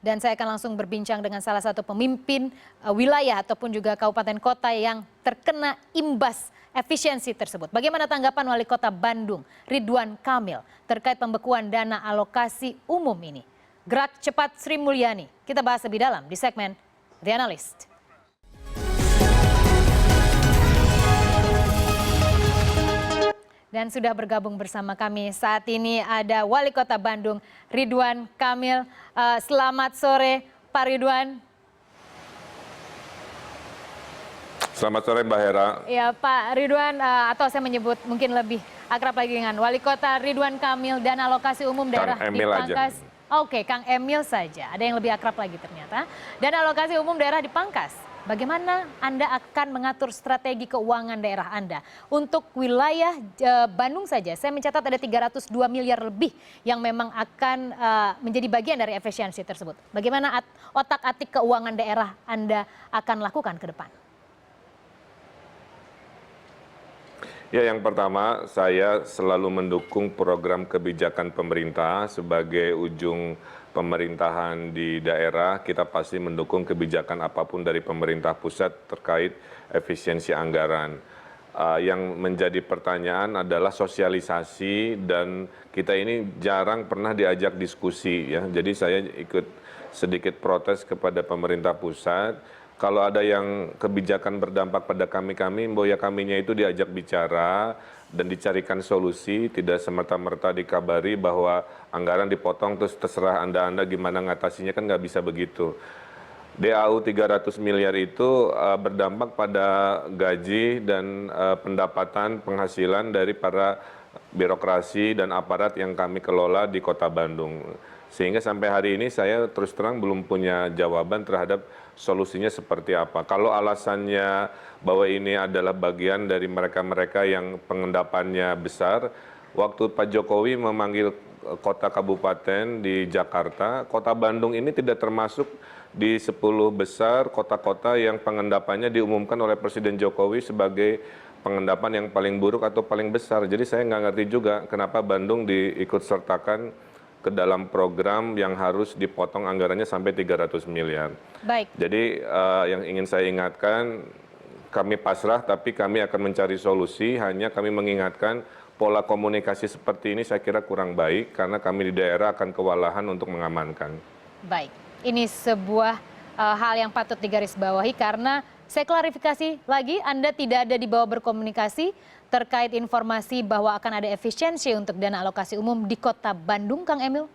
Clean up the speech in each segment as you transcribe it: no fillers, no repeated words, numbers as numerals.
Dan saya akan langsung berbincang dengan salah satu pemimpin wilayah ataupun juga kabupaten kota yang terkena imbas efisiensi tersebut. Bagaimana tanggapan Wali Kota Bandung, Ridwan Kamil, terkait pembekuan dana alokasi umum ini? Gerak cepat Sri Mulyani. Kita bahas lebih dalam di segmen The Analyst. Dan sudah bergabung bersama kami saat ini ada Wali Kota Bandung, Ridwan Kamil. Selamat sore, Pak Ridwan. Selamat sore, Mbak Hera. Ya, Pak Ridwan, atau saya menyebut mungkin lebih akrab lagi dengan Wali Kota Ridwan Kamil dan alokasi umum daerah dipangkas. Oke, Kang Emil saja. Ada yang lebih akrab lagi ternyata. Dan alokasi umum daerah dipangkas. Bagaimana Anda akan mengatur strategi keuangan daerah Anda? Untuk wilayah Bandung saja, saya mencatat ada 302 miliar lebih yang memang akan menjadi bagian dari efisiensi tersebut. Bagaimana otak-atik keuangan daerah Anda akan lakukan ke depan? Ya, yang pertama saya selalu mendukung program kebijakan pemerintah sebagai ujung pemerintahan di daerah. Kita pasti mendukung kebijakan apapun dari pemerintah pusat terkait efisiensi anggaran. Yang menjadi pertanyaan adalah sosialisasi dan kita ini jarang pernah diajak diskusi ya. Jadi saya ikut sedikit protes kepada pemerintah pusat. Kalau ada yang kebijakan berdampak pada kami-kami, ya kaminya itu diajak bicara dan dicarikan solusi, tidak semerta-merta dikabari bahwa anggaran dipotong terus terserah Anda gimana ngatasinya, kan nggak bisa begitu. DAU 300 miliar itu berdampak pada gaji dan pendapatan penghasilan dari para birokrasi dan aparat yang kami kelola di Kota Bandung. Sehingga sampai hari ini saya terus terang belum punya jawaban terhadap solusinya seperti apa. Kalau alasannya bahwa ini adalah bagian dari mereka-mereka yang pengendapannya besar, waktu Pak Jokowi memanggil kota kabupaten di Jakarta, Kota Bandung ini tidak termasuk di 10 besar kota-kota yang pengendapannya diumumkan oleh Presiden Jokowi sebagai pengendapan yang paling buruk atau paling besar. Jadi saya nggak ngerti juga kenapa Bandung diikut sertakan ke dalam program yang harus dipotong anggarannya sampai 300 miliar. Baik. Jadi yang ingin saya ingatkan, kami pasrah tapi kami akan mencari solusi, hanya kami mengingatkan pola komunikasi seperti ini saya kira kurang baik karena kami di daerah akan kewalahan untuk mengamankan. Baik, ini sebuah hal yang patut digarisbawahi karena saya klarifikasi lagi, Anda tidak ada di bawah berkomunikasi terkait informasi bahwa akan ada efisiensi untuk dana alokasi umum di Kota Bandung, Kang Emil?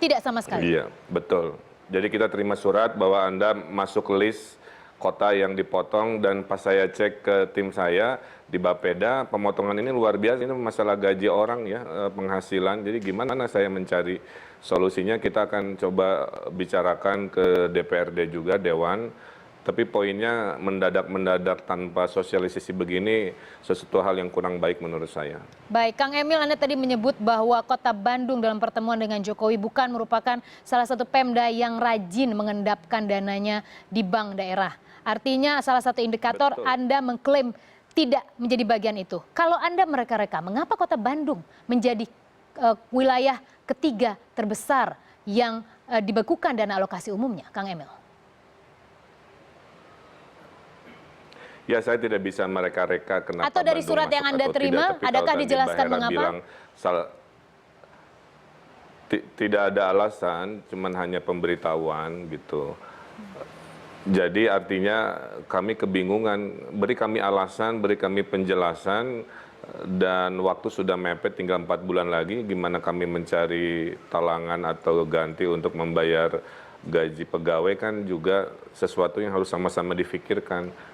Tidak sama sekali? Iya, betul. Jadi kita terima surat bahwa Anda masuk list kota yang dipotong dan pas saya cek ke tim saya di Bapeda, pemotongan ini luar biasa, ini masalah gaji orang ya, penghasilan. Jadi gimana saya mencari solusinya, kita akan coba bicarakan ke DPRD juga, Dewan. Tapi poinnya mendadak tanpa sosialisasi begini sesuatu hal yang kurang baik menurut saya. Baik, Kang Emil, Anda tadi menyebut bahwa Kota Bandung dalam pertemuan dengan Jokowi bukan merupakan salah satu Pemda yang rajin mengendapkan dananya di bank daerah. Artinya salah satu indikator Betul. Anda mengklaim tidak menjadi bagian itu. Kalau Anda mereka-reka, mengapa Kota Bandung menjadi wilayah ketiga terbesar yang dibekukan dana alokasi umumnya, Kang Emil? Ya, saya tidak bisa mereka-reka kenapa. Atau dari surat yang Anda terima, adakah dijelaskan mengapa? Tidak ada alasan, cuman hanya pemberitahuan gitu. Jadi artinya kami kebingungan, beri kami alasan, beri kami penjelasan, dan waktu sudah mepet tinggal 4 bulan lagi, gimana kami mencari talangan atau ganti untuk membayar gaji pegawai kan juga sesuatu yang harus sama-sama difikirkan.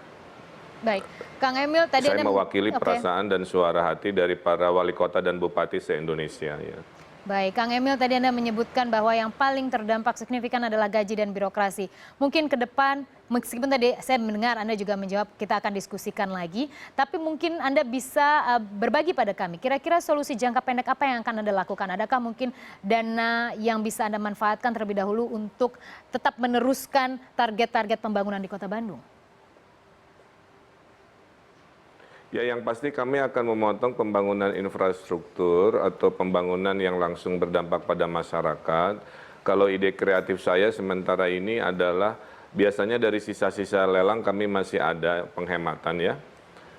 Baik, Kang Emil tadi saya mewakili perasaan dan suara hati dari para wali kota dan bupati se-Indonesia. Ya. Baik, Kang Emil tadi Anda menyebutkan bahwa yang paling terdampak signifikan adalah gaji dan birokrasi. Mungkin ke depan, meskipun tadi saya mendengar Anda juga menjawab kita akan diskusikan lagi, tapi mungkin Anda bisa berbagi pada kami, kira-kira solusi jangka pendek apa yang akan Anda lakukan? Adakah mungkin dana yang bisa Anda manfaatkan terlebih dahulu untuk tetap meneruskan target-target pembangunan di Kota Bandung? Ya, yang pasti kami akan memotong pembangunan infrastruktur atau pembangunan yang langsung berdampak pada masyarakat. Kalau ide kreatif saya sementara ini adalah biasanya dari sisa-sisa lelang kami masih ada penghematan ya.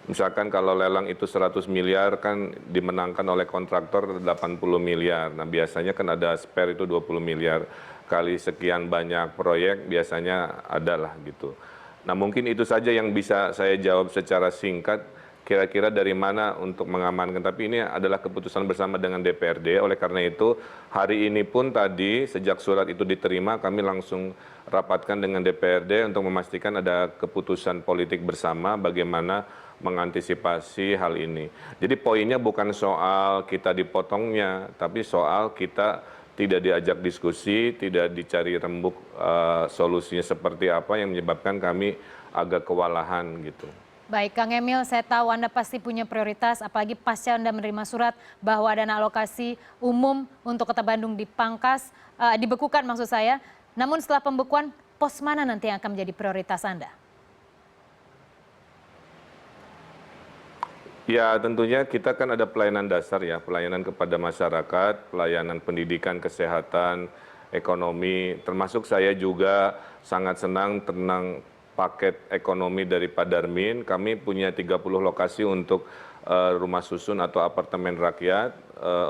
Misalkan kalau lelang itu 100 miliar kan dimenangkan oleh kontraktor 80 miliar. Nah biasanya kan ada spare itu 20 miliar. Kali sekian banyak proyek biasanya adalah gitu. Nah mungkin itu saja yang bisa saya jawab secara singkat. Kira-kira dari mana untuk mengamankan, tapi ini adalah keputusan bersama dengan DPRD. Oleh karena itu hari ini pun tadi sejak surat itu diterima kami langsung rapatkan dengan DPRD untuk memastikan ada keputusan politik bersama bagaimana mengantisipasi hal ini. Jadi poinnya bukan soal kita dipotongnya, tapi soal kita tidak diajak diskusi, tidak dicari rembuk solusinya seperti apa yang menyebabkan kami agak kewalahan gitu. Baik, Kang Emil, saya tahu Anda pasti punya prioritas, apalagi pasca Anda menerima surat bahwa dana alokasi umum untuk Kota Bandung dipangkas, dibekukan maksud saya. Namun setelah pembekuan, pos mana nanti yang akan menjadi prioritas Anda? Ya tentunya kita kan ada pelayanan dasar ya, pelayanan kepada masyarakat, pelayanan pendidikan, kesehatan, ekonomi, termasuk saya juga sangat senang tentang paket ekonomi dari Pak Darmin. Kami punya 30 lokasi untuk rumah susun atau apartemen rakyat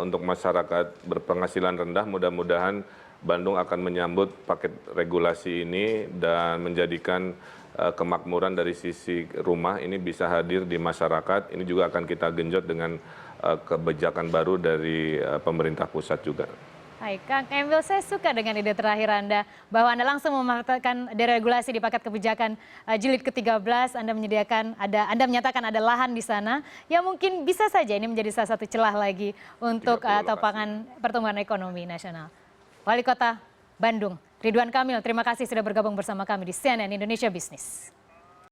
untuk masyarakat berpenghasilan rendah. Mudah-mudahan Bandung akan menyambut paket regulasi ini dan menjadikan kemakmuran dari sisi rumah ini bisa hadir di masyarakat. Ini juga akan kita genjot dengan kebijakan baru dari pemerintah pusat juga. Baik, Kang Emil, saya suka dengan ide terakhir Anda bahwa Anda langsung memanfaatkan deregulasi di paket kebijakan jilid ke-13. Anda menyatakan ada lahan di sana yang mungkin bisa saja ini menjadi salah satu celah lagi untuk topangan pertumbuhan ekonomi nasional. Wali Kota Bandung, Ridwan Kamil, terima kasih sudah bergabung bersama kami di CNN Indonesia Business.